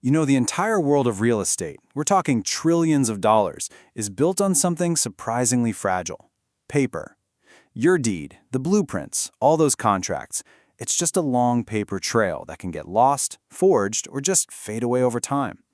You know, the entire world of real estate, we're talking trillions of dollars, is built on something surprisingly fragile. Paper. Your deed, the blueprints, all those contracts. It's just a long paper trail that can get lost, forged, or just fade away over time.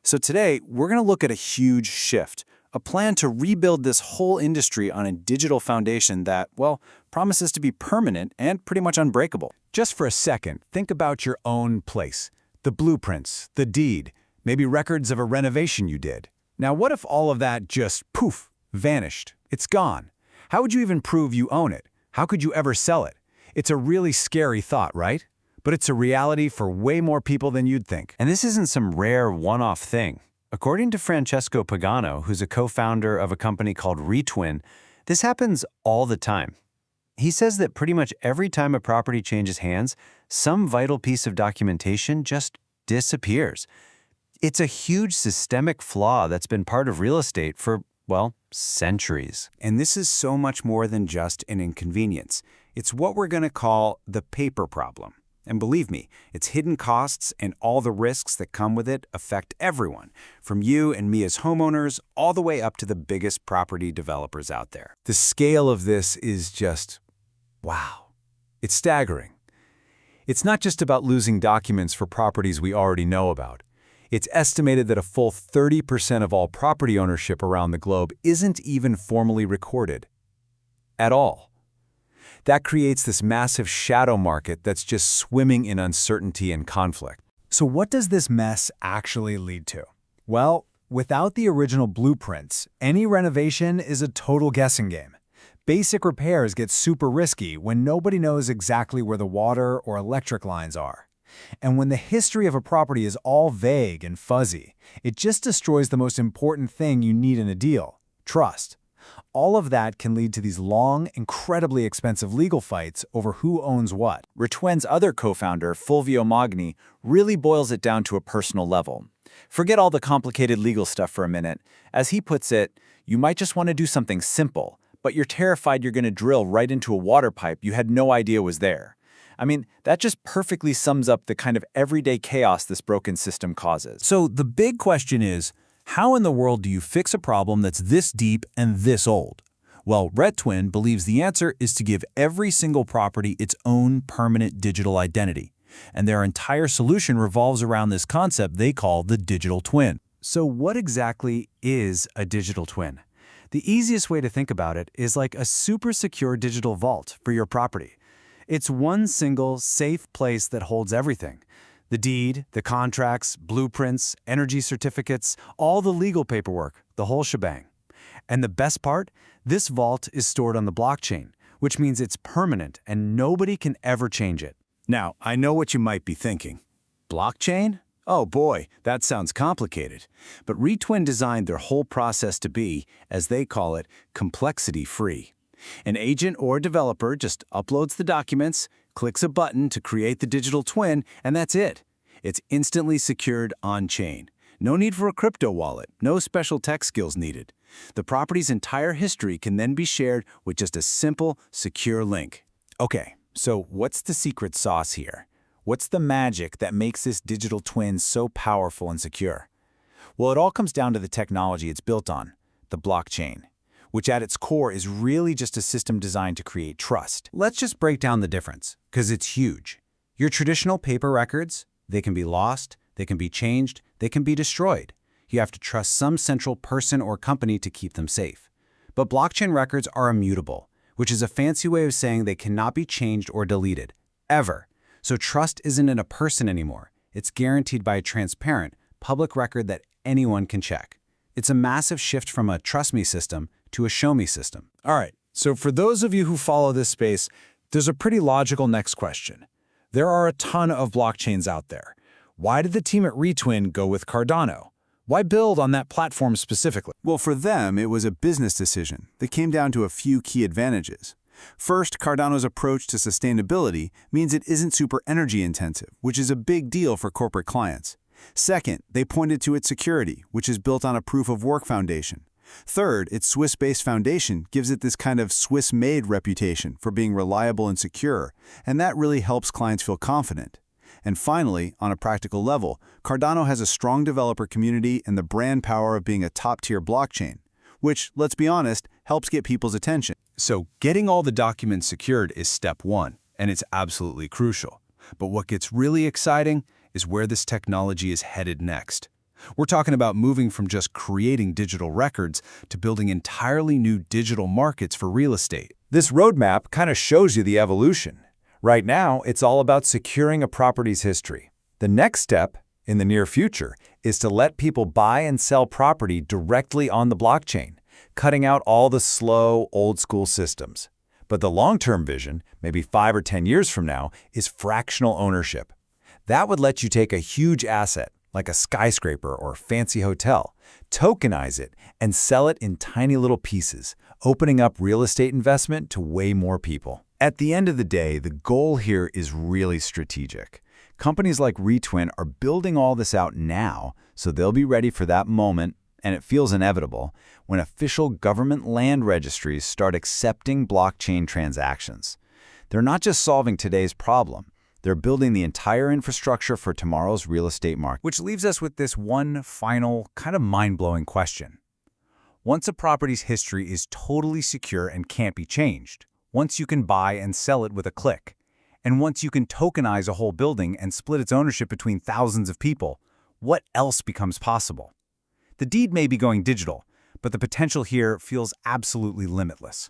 So today, we're going to look at a huge shift, a plan to rebuild this whole industry on a digital foundation that, well, promises to be permanent and pretty much unbreakable. Just for a second, think about your own place. The blueprints, the deed, maybe records of a renovation you did. Now, what if all of that just, poof, vanished? It's gone. How would you even prove you own it? How could you ever sell it? It's a really scary thought, right? But it's a reality for way more people than you'd think. And this isn't some rare one-off thing. According to Franchesco Pagano, who's a co-founder of a company called Retwin, this happens all the time. He says that pretty much every time a property changes hands, some vital piece of documentation just disappears. It's a huge systemic flaw that's been part of real estate for, well, centuries. And this is so much more than just an inconvenience. It's what we're going to call the paper problem. And believe me, its hidden costs and all the risks that come with it affect everyone, from you and me as homeowners, all the way up to the biggest property developers out there. The scale of this is just, wow. It's staggering. It's not just about losing documents for properties we already know about. It's estimated that a full 30% of all property ownership around the globe isn't even formally recorded. At all. That creates this massive shadow market that's just swimming in uncertainty and conflict. So what does this mess actually lead to? Well, without the original blueprints, any renovation is a total guessing game. Basic repairs get super risky when nobody knows exactly where the water or electric lines are. And when the history of a property is all vague and fuzzy, it just destroys the most important thing you need in a deal: trust. All of that can lead to these long, incredibly expensive legal fights over who owns what. Retwin's other co-founder, Fulvio really boils it down to a personal level. Forget all the complicated legal stuff for a minute. As he puts it, you might just want to do something simple, but you're terrified you're going to drill right into a water pipe you had no idea was there. I mean, that just perfectly sums up the kind of everyday chaos this broken system causes. So the big question is, how in the world do you fix a problem that's this deep and this old? Well, Retwin believes the answer is to give every single property its own permanent digital identity. And their entire solution revolves around this concept they call the digital twin. So what exactly is a digital twin? The easiest way to think about it is like a super secure digital vault for your property. It's one single, safe place that holds everything. The deed, the contracts, blueprints, energy certificates, all the legal paperwork, the whole shebang. And the best part? This vault is stored on the blockchain, which means it's permanent and nobody can ever change it. Now, I know what you might be thinking. Blockchain? Oh boy, that sounds complicated. But Retwin designed their whole process to be, as they call it, complexity-free. An agent or developer just uploads the documents, clicks a button to create the digital twin, and that's it. It's instantly secured on-chain. No need for a crypto wallet, no special tech skills needed. The property's entire history can then be shared with just a simple, secure link. Okay, so what's the secret sauce here? What's the magic that makes this digital twin so powerful and secure? Well, it all comes down to the technology it's built on, the blockchain, which at its core is really just a system designed to create trust. Let's just break down the difference, because it's huge. Your traditional paper records, they can be lost, they can be changed, they can be destroyed. You have to trust some central person or company to keep them safe. But blockchain records are immutable, which is a fancy way of saying they cannot be changed or deleted, ever. So trust isn't in a person anymore. It's guaranteed by a transparent, public record that anyone can check. It's a massive shift from a trust me system to a show me system. All right, so for those of you who follow this space, there's a pretty logical next question. There are a ton of blockchains out there. Why did the team at Retwin go with Cardano? Why build on that platform specifically? Well, for them, it was a business decision that came down to a few key advantages. First, Cardano's approach to sustainability means it isn't super energy intensive, which is a big deal for corporate clients. Second, they pointed to its security, which is built on a proof-of-work foundation. Third, its Swiss-based foundation gives it this kind of Swiss-made reputation for being reliable and secure, and that really helps clients feel confident. And finally, on a practical level, Cardano has a strong developer community and the brand power of being a top-tier blockchain, which, let's be honest, helps get people's attention. So getting all the documents secured is step one, and it's absolutely crucial. But what gets really exciting is where this technology is headed next. We're talking about moving from just creating digital records to building entirely new digital markets for real estate. This roadmap kind of shows you the evolution. Right now, it's all about securing a property's history. The next step, in the near future, is to let people buy and sell property directly on the blockchain, cutting out all the slow, old-school systems. But the long-term vision, maybe 5 or 10 years from now, is fractional ownership. That would let you take a huge asset, like a skyscraper or a fancy hotel, tokenize it, and sell it in tiny little pieces, opening up real estate investment to way more people. At the end of the day, the goal here is really strategic. Companies like Retwin are building all this out now, so they'll be ready for that moment, and it feels inevitable, when official government land registries start accepting blockchain transactions. They're not just solving today's problem, they're building the entire infrastructure for tomorrow's real estate market. Which leaves us with this one final, kind of mind-blowing question. Once a property's history is totally secure and can't be changed, once you can buy and sell it with a click, and once you can tokenize a whole building and split its ownership between thousands of people, what else becomes possible? The deed may be going digital, but the potential here feels absolutely limitless.